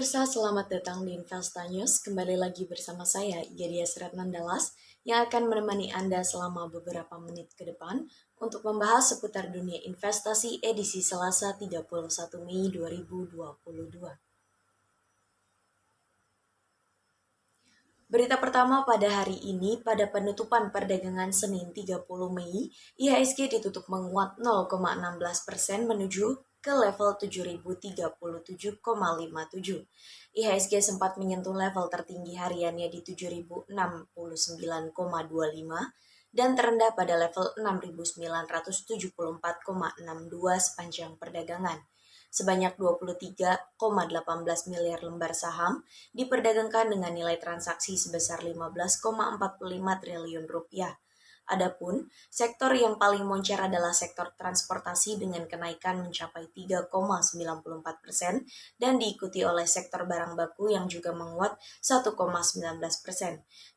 Pemirsa, selamat datang di Investa News. Kembali lagi bersama saya, Gedia Seratmandalas, yang akan menemani Anda selama beberapa menit ke depan untuk membahas seputar dunia investasi edisi Selasa 31 Mei 2022. Berita pertama pada hari ini, pada penutupan perdagangan Senin 30 Mei, IHSG ditutup menguat 0,16% menuju ke level 7.037,57. IHSG sempat menyentuh level tertinggi hariannya di 7.069,25 dan terendah pada level 6.974,62 sepanjang perdagangan. Sebanyak 23,18 miliar lembar saham diperdagangkan dengan nilai transaksi sebesar 15,45 triliun rupiah. Adapun sektor yang paling moncer adalah sektor transportasi dengan kenaikan mencapai 3,94% dan diikuti oleh sektor barang baku yang juga menguat 1,19%.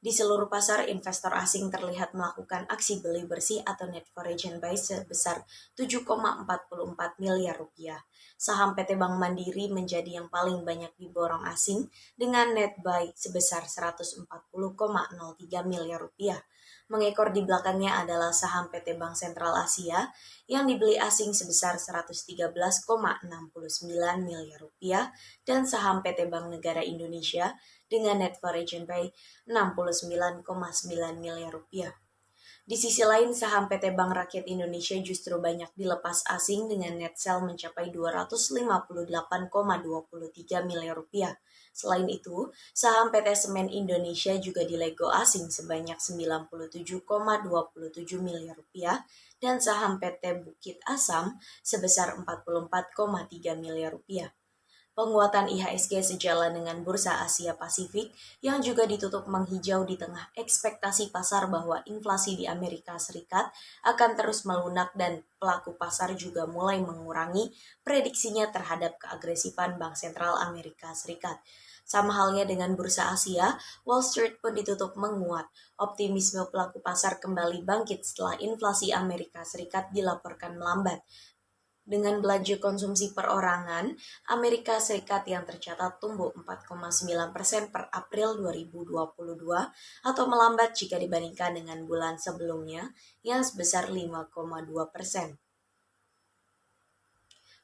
Di seluruh pasar, investor asing terlihat melakukan aksi beli bersih atau net foreign buy sebesar 7,44 miliar rupiah. Saham PT Bank Mandiri menjadi yang paling banyak diborong asing dengan net buy sebesar 140,03 miliar rupiah. Mengekor di belakangnya adalah saham PT Bank Sentral Asia yang dibeli asing sebesar 113,69 miliar rupiah dan saham PT Bank Negara Indonesia dengan net foreign buy 69,9 miliar rupiah. Di sisi lain, saham PT Bank Rakyat Indonesia justru banyak dilepas asing dengan net sell mencapai 258,23 miliar rupiah. Selain itu, saham PT Semen Indonesia juga dilego asing sebanyak 97,27 miliar rupiah dan saham PT Bukit Asam sebesar 44,3 miliar rupiah. Penguatan IHSG sejalan dengan Bursa Asia Pasifik yang juga ditutup menghijau di tengah ekspektasi pasar bahwa inflasi di Amerika Serikat akan terus melunak dan pelaku pasar juga mulai mengurangi prediksinya terhadap keagresifan Bank Sentral Amerika Serikat. Sama halnya dengan Bursa Asia, Wall Street pun ditutup menguat. Optimisme pelaku pasar kembali bangkit setelah inflasi Amerika Serikat dilaporkan melambat. Dengan belanja konsumsi perorangan, Amerika Serikat yang tercatat tumbuh 4,9% per April 2022 atau melambat jika dibandingkan dengan bulan sebelumnya yang sebesar 5,2%.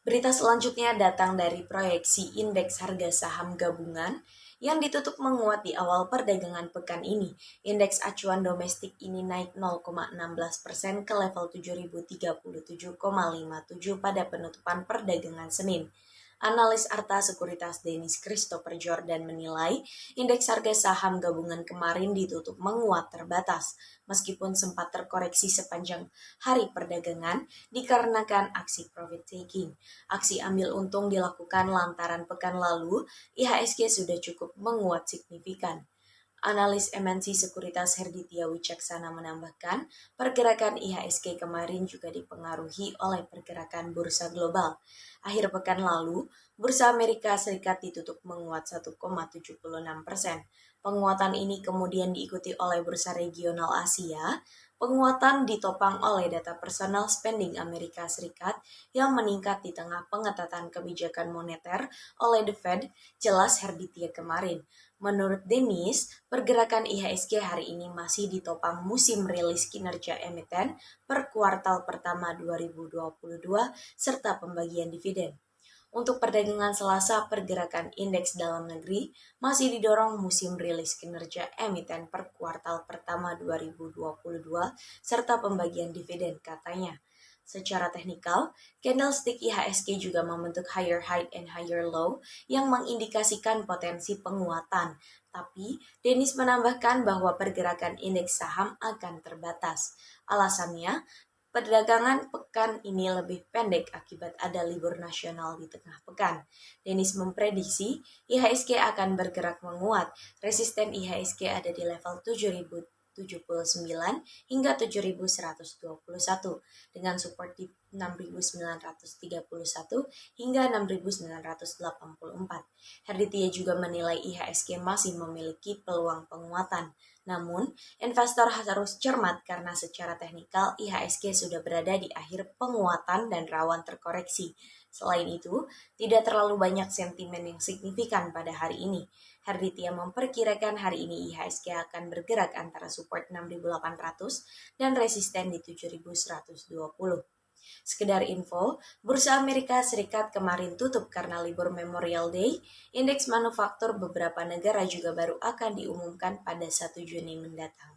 Berita selanjutnya datang dari proyeksi indeks harga saham gabungan yang ditutup menguat di awal perdagangan pekan ini. Indeks acuan domestik ini naik 0,16% ke level 7.037,57 pada penutupan perdagangan Senin. Analis Arta Sekuritas Dennis Christopher Jordan menilai indeks harga saham gabungan kemarin ditutup menguat terbatas, meskipun sempat terkoreksi sepanjang hari perdagangan dikarenakan aksi profit taking. Aksi ambil untung dilakukan lantaran pekan lalu IHSG sudah cukup menguat signifikan. Analis MNC Sekuritas Herditya Wicaksana menambahkan, pergerakan IHSG kemarin juga dipengaruhi oleh pergerakan bursa global. Akhir pekan lalu, bursa Amerika Serikat ditutup menguat 1,76%. Penguatan ini kemudian diikuti oleh bursa regional Asia. Penguatan ditopang oleh data personal spending Amerika Serikat yang meningkat di tengah pengetatan kebijakan moneter oleh The Fed, jelas Herditya kemarin. Menurut Dennis, pergerakan IHSG hari ini masih ditopang musim rilis kinerja emiten per kuartal pertama 2022 serta pembagian dividen. Untuk perdagangan Selasa, pergerakan indeks dalam negeri masih didorong musim rilis kinerja emiten per kuartal pertama 2022 serta pembagian dividen, katanya. Secara teknikal, candlestick IHSG juga membentuk higher high and higher low yang mengindikasikan potensi penguatan. Tapi, Dennis menambahkan bahwa pergerakan indeks saham akan terbatas. Alasannya, perdagangan pekan ini lebih pendek akibat ada libur nasional di tengah pekan. Dennis memprediksi IHSG akan bergerak menguat. Resisten IHSG ada di level 7.079 hingga 7.121 dengan support di 6.931 hingga 6.984. Herditya juga menilai IHSG masih memiliki peluang penguatan. Namun, investor harus cermat karena secara teknikal IHSG sudah berada di akhir penguatan dan rawan terkoreksi. Selain itu, tidak terlalu banyak sentimen yang signifikan pada hari ini. Herditya memperkirakan hari ini IHSG akan bergerak antara support 6.800 dan resisten di 7.120. Sekedar info, Bursa Amerika Serikat kemarin tutup karena libur Memorial Day. Indeks manufaktur beberapa negara juga baru akan diumumkan pada 1 Juni mendatang.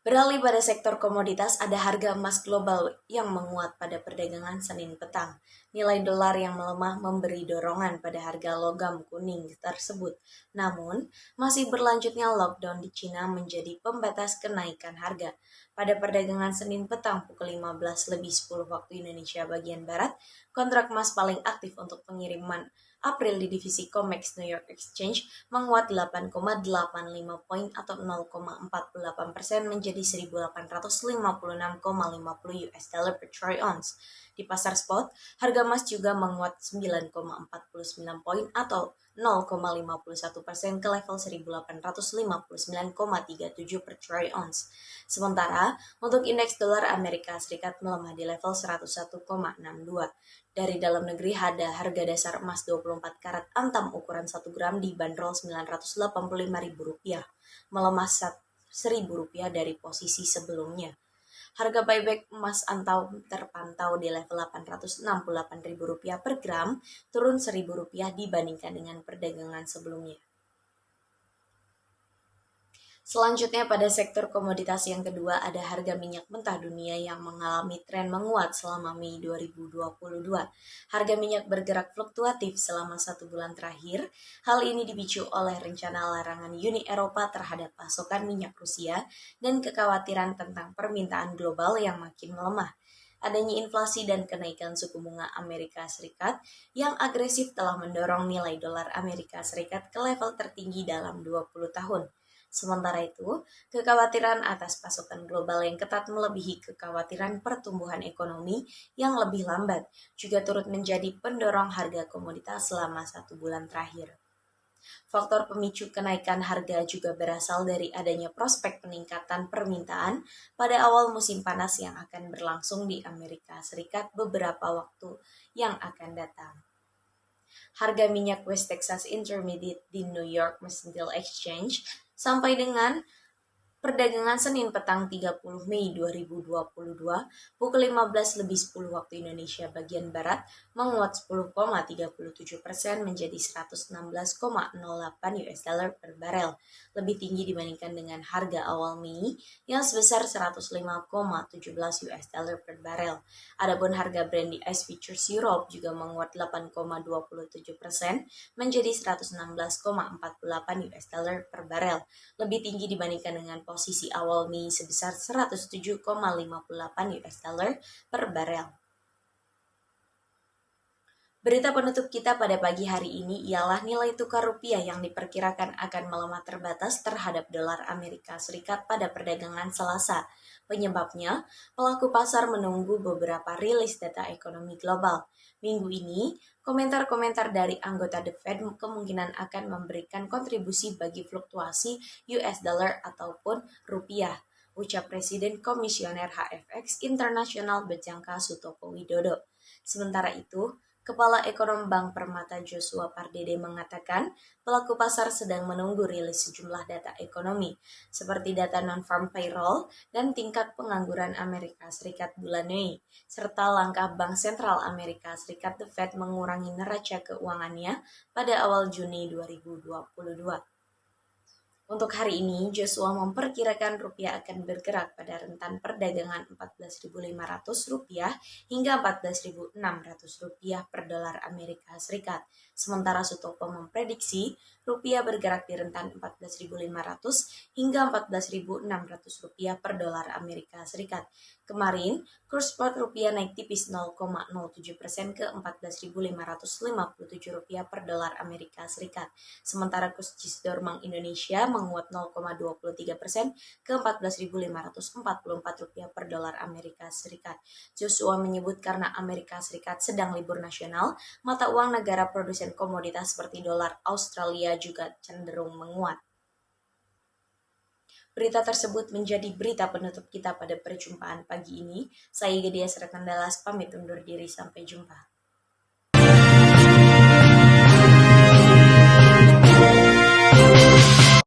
Beralih pada sektor komoditas, ada harga emas global yang menguat pada perdagangan Senin petang. Nilai dolar yang melemah memberi dorongan pada harga logam kuning tersebut. Namun, masih berlanjutnya lockdown di Cina menjadi pembatas kenaikan harga. Pada perdagangan Senin petang pukul 15.10 waktu Indonesia bagian Barat, kontrak emas paling aktif untuk pengiriman April di divisi COMEX New York Exchange menguat 8,85 poin atau 0,48% menjadi 1.856,50 US dollar per troy ounce. Di pasar spot, harga emas juga menguat 9,49 poin atau 0,51% ke level 1.859,37 per troy ounce. Sementara, untuk indeks dolar Amerika Serikat melemah di level 101,62. Dari dalam negeri ada harga dasar emas 24 karat antam ukuran 1 gram dibanderol Rp985.000, melemah Rp1.000 dari posisi sebelumnya. Harga buyback emas antam terpantau di level Rp868.000 per gram, turun Rp1.000 dibandingkan dengan perdagangan sebelumnya. Selanjutnya pada sektor komoditas yang kedua ada harga minyak mentah dunia yang mengalami tren menguat selama Mei 2022. Harga minyak bergerak fluktuatif selama 1 bulan terakhir. Hal ini dipicu oleh rencana larangan Uni Eropa terhadap pasokan minyak Rusia dan kekhawatiran tentang permintaan global yang makin melemah. Adanya inflasi dan kenaikan suku bunga Amerika Serikat yang agresif telah mendorong nilai dolar Amerika Serikat ke level tertinggi dalam 20 tahun. Sementara itu, kekhawatiran atas pasokan global yang ketat melebihi kekhawatiran pertumbuhan ekonomi yang lebih lambat juga turut menjadi pendorong harga komoditas selama 1 bulan terakhir. Faktor pemicu kenaikan harga juga berasal dari adanya prospek peningkatan permintaan pada awal musim panas yang akan berlangsung di Amerika Serikat beberapa waktu yang akan datang. Harga minyak West Texas Intermediate di New York Mercantile Exchange sampai dengan perdagangan Senin petang 30 Mei 2022 pukul 15.10 waktu Indonesia bagian Barat menguat 10,37% menjadi 116,08 US dollar per barel, lebih tinggi dibandingkan dengan harga awal Mei yang sebesar 105,17 US dollar per barel. Adapun harga Brent di ICE Futures Europe juga menguat 8,27% menjadi 116,48 US dollar per barel, lebih tinggi dibandingkan dengan posisi awal Mei sebesar 107,58 US dollar per barel. Berita penutup kita pada pagi hari ini ialah nilai tukar rupiah yang diperkirakan akan melemah terbatas terhadap dolar Amerika Serikat pada perdagangan Selasa. Penyebabnya, pelaku pasar menunggu beberapa rilis data ekonomi global. Minggu ini, komentar-komentar dari anggota The Fed kemungkinan akan memberikan kontribusi bagi fluktuasi US dollar ataupun rupiah, ucap Presiden Komisioner HFX Internasional Bejangka Sutopo Widodo. Sementara itu, Kepala Ekonom Bank Permata Joshua Pardede mengatakan pelaku pasar sedang menunggu rilis sejumlah data ekonomi, seperti data non-farm payroll dan tingkat pengangguran Amerika Serikat bulan Mei, serta langkah Bank Sentral Amerika Serikat The Fed mengurangi neraca keuangannya pada awal Juni 2022. Untuk hari ini, Joshua memperkirakan rupiah akan bergerak pada rentan perdagangan Rp14.500 hingga Rp14.600 per dolar Amerika Serikat. Sementara Sutopo memprediksi rupiah bergerak di rentan Rp14.500 hingga Rp14.600 per dolar Amerika Serikat. Kemarin, kurs spot rupiah naik tipis 0,07% ke Rp14.557 per dolar Amerika Serikat. Sementara kurs CISDOR Bank Indonesia menguat 0,23% ke Rp14.544 per dolar Amerika Serikat. Joshua menyebut karena Amerika Serikat sedang libur nasional, mata uang negara produsen komoditas seperti dolar Australia juga cenderung menguat. Berita tersebut menjadi berita penutup kita pada perjumpaan pagi ini. Saya Gedia Srekandalas pamit undur diri, sampai jumpa.